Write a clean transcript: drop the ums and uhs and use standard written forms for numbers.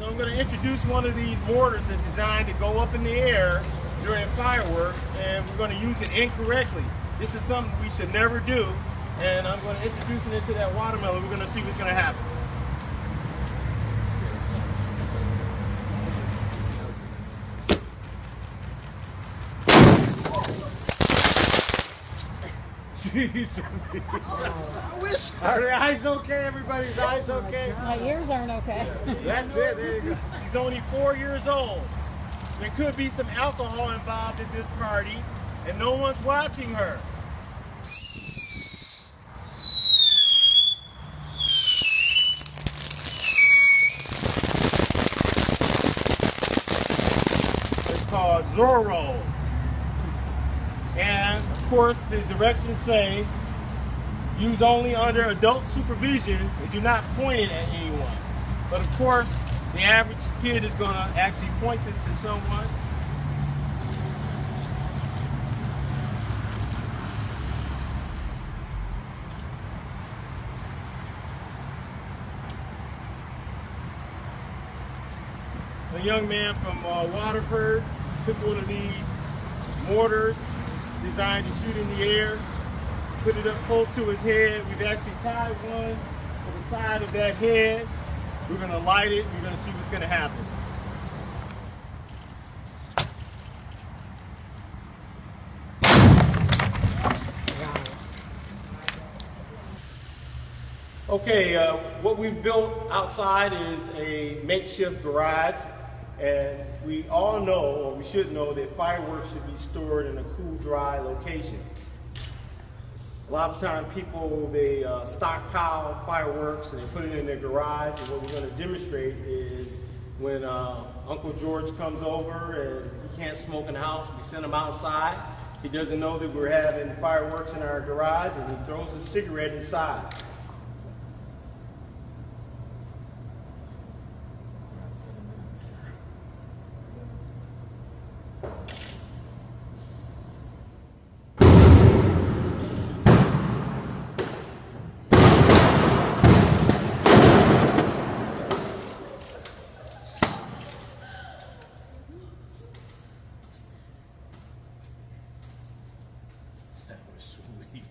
So I'm going to introduce one of these mortars that's designed to go up in the air during fireworks, and we're going to use it incorrectly. This is something we should never do, and I'm going to introduce it into that watermelon. We're going to see what's going to happen. I wish. Are the eyes okay? Everybody's eyes okay? My ears aren't okay. That's it. There you go. She's only 4 years old. There could be some alcohol involved in this party, and no one's watching her. It's called Zorro. And of course, the directions say use only under adult supervision and do not point it at anyone. But of course, the average kid is going to actually point this to someone. A young man from Waterford took one of these mortars designed to shoot in the air, put it up close to his head. We've actually tied one to the side of that head. We're going to light it. We're going to see what's going to happen. Okay, what we've built outside is a makeshift garage. And we all know, or we should know, that fireworks should be stored in a cool, dry location. A lot of times people, they stockpile fireworks and they put it in their garage. And what we're going to demonstrate is when Uncle George comes over and he can't smoke in the house, we send him outside. He doesn't know that we're having fireworks in our garage, and he throws a cigarette inside. That was sweet.